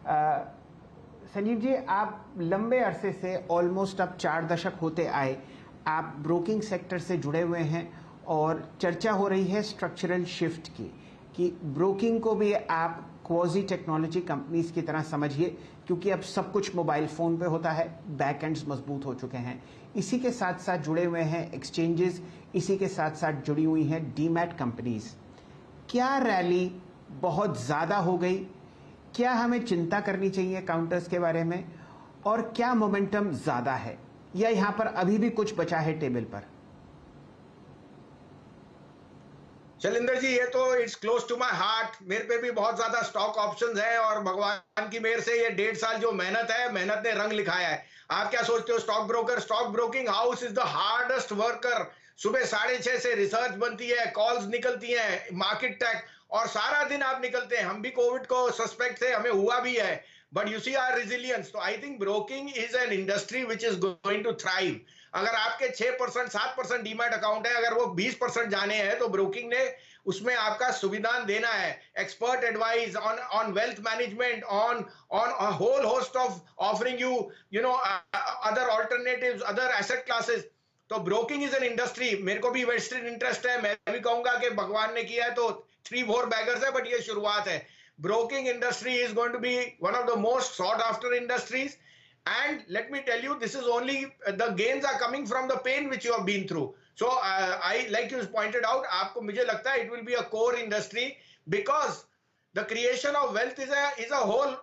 संजीव जी, आप लंबे अरसे से ऑलमोस्ट अब 4 दशक होते आए आप ब्रोकिंग सेक्टर से जुड़े हुए हैं और चर्चा हो रही है स्ट्रक्चरल शिफ्ट की कि ब्रोकिंग को भी आप क्वाजी टेक्नोलॉजी कंपनीज की तरह समझिए, क्योंकि अब सब कुछ मोबाइल फ़ोन पे होता है, बैक एंड्स मजबूत हो चुके हैं। इसी के साथ साथ जुड़े हुए हैं एक्सचेंजेस, इसी के साथ साथ जुड़ी हुई हैं डीमैट कंपनीज। क्या रैली बहुत ज़्यादा हो गई? क्या हमें चिंता करनी चाहिए काउंटर्स के बारे में? और क्या मोमेंटम ज़्यादा है या यहाँ पर अभी भी कुछ बचा है टेबल पर? शैलेंद्र जी, ये तो it's close to my heart. मेरे पे भी बहुत ज्यादा स्टॉक ऑप्शंस हैं और भगवान की मेहर से ये 1.5 साल जो मेहनत है, मेहनत ने रंग लिखाया है। आप क्या सोचते हो? Stock broking house is the hardest worker. सुबह 6:30 से रिसर्च बनती है, कॉल्स निकलती हैं, मार्केट टैक, और सारा दिन आप निकलते हैं। हम भी कोविड को सस्पेक्ट थे, हमें हुआ भी है, but you see our resilience. तो I think broking is an industry which is going to thrive. अगर आपके 6% 7% डीमैट अकाउंट है, अगर वो 20% जाने हैं, तो ब्रोकिंग ने उसमें आपका सुविधान देना है, expert advice on wealth management, on a whole host of offering you know other alternatives, other asset classes. तो ब्रोकिंग इज एन इंडस्ट्री। मेरे को भी वेस्टेड इंटरेस्ट है। मैं भी कहूंगा कि भगवान ने किया है तो 3 more बैगर्स है, बट ये शुरुआत है। Broking industry is going to be one of the most sought after industries. And let me tell you, this is only the gains are coming from the pain which you have been through. So I, like you pointed out, आपको मुझे लगता है it will be a core industry, because the creation of wealth is a whole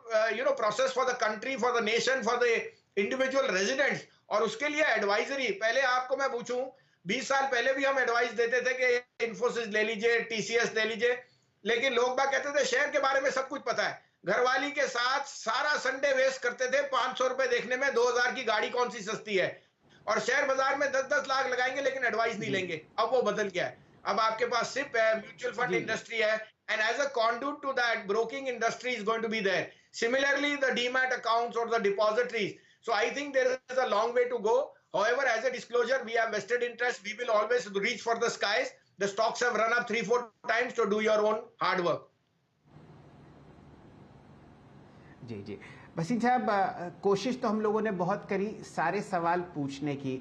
process for the country, for the nation, for the individual residents. और उसके लिए advisory, पहले आपको मैं पूछूं, 20 साल पहले भी हम एडवाइस देते थे कि इन्फोसिस ले लीजिए, टीसीएस ले लीजिए, लेकिन लोग बात कहते थे शेयर के बारे में सब कुछ पता है। घरवाली के साथ सारा संडे वेस्ट करते थे 500 रुपए देखने में 2000 की गाड़ी कौन सी सस्ती है, और शेयर बाजार में 10-10 लाख लगाएंगे लेकिन एडवाइस नहीं लेंगे। अब वो बदल गया है। अब आपके पास सिप है, म्यूचुअल फंड जी इंडस्ट्री है, and as a conduit to that, broking industry is going to be there. Similarly, the demat accounts or the depositories. So I think there is a long way to go. However, as a disclosure, we have vested interest. We will always reach for the skies. The stocks have run up 3-4 times, to do your own hard work. जी जी, वसीम साहब, कोशिश तो हम लोगों ने बहुत करी सारे सवाल पूछने की,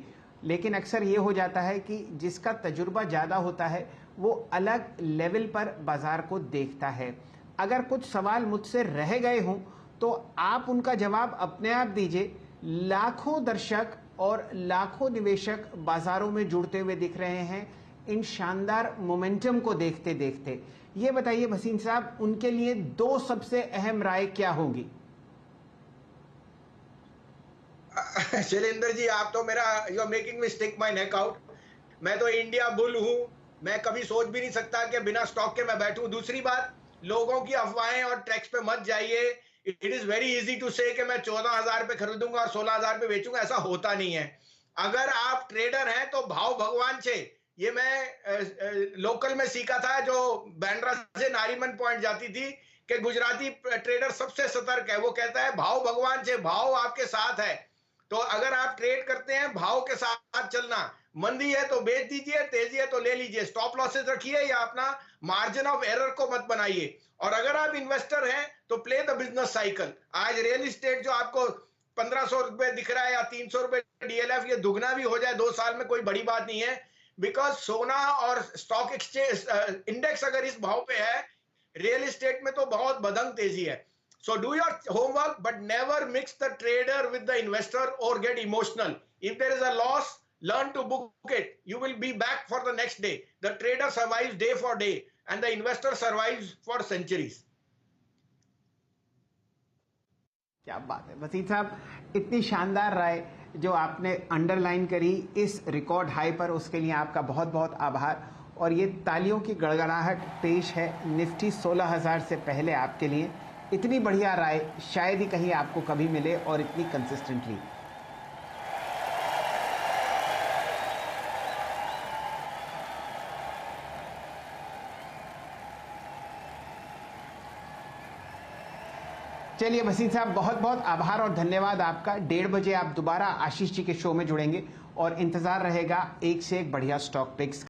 लेकिन अक्सर ये हो जाता है कि जिसका तजुर्बा ज़्यादा होता है वो अलग लेवल पर बाज़ार को देखता है। अगर कुछ सवाल मुझसे रह गए हों तो आप उनका जवाब अपने आप दीजिए। लाखों दर्शक और लाखों निवेशक बाज़ारों में जुड़ते हुए दिख रहे हैं इन शानदार मोमेंटम को देखते देखते। ये बताइए वसीम साहब, उनके लिए 2 सबसे अहम राय क्या होगी? शैलेंद्र जी, आप तो मेरा, you are making me stick my neck out. मैं तो इंडिया बुल हूं। मैं कभी सोच भी नहीं सकता कि बिना स्टॉक के मैं बैठूं। दूसरी बात, लोगों की अफवाहें और ट्रैक्स पे मत जाइए। It is very easy to say कि मैं 14,000 पे खरीदूंगा और 16,000 पे बेचूंगा, ऐसा होता नहीं है। अगर आप ट्रेडर हैं तो भाव भगवान से, ये मैं लोकल में सीखा था, जो बैंड्रा से नारीमन पॉइंट जाती थी, कि गुजराती ट्रेडर सबसे सतर्क है। वो कहता है भाव भगवान से, भाव आपके साथ है। तो अगर आप ट्रेड करते हैं, भाव के साथ चलना। मंदी है तो बेच दीजिए, तेजी है तो ले लीजिए, स्टॉप लॉसेस रखिए या अपना मार्जिन ऑफ एरर को मत बनाइए। और अगर आप इन्वेस्टर हैं तो प्ले द बिजनेस साइकिल। आज रियल एस्टेट जो आपको 1500 रुपए दिख रहा है या 300 रुपए डीएलएफ, ये दुगना भी हो जाए 2 साल में कोई बड़ी बात नहीं है। बिकॉज सोना और स्टॉक एक्सचेंज इंडेक्स अगर इस भाव पे है, रियल एस्टेट में तो बहुत बदंग तेजी है। So do your homework, but never mix the trader with the investor or get emotional. If there is a loss, learn to book it. You will be back for the next day. The trader survives day for day, and the investor survives for centuries. क्या बात है वसीम साहब, इतनी शानदार राय जो आपने underline करी इस रिकॉर्ड हाई पर, उसके लिए आपका बहुत बहुत आभार। और ये तालियों की गड़गड़ाहट पेश है निफ्टी 16,000 से पहले आपके लिए। इतनी बढ़िया राय शायद ही कहीं आपको कभी मिले और इतनी कंसिस्टेंटली। चलिए वसीम साहब, बहुत बहुत आभार और धन्यवाद आपका। 1:30 बजे आप दोबारा आशीष जी के शो में जुड़ेंगे और इंतजार रहेगा एक से एक बढ़िया स्टॉक पिक्स।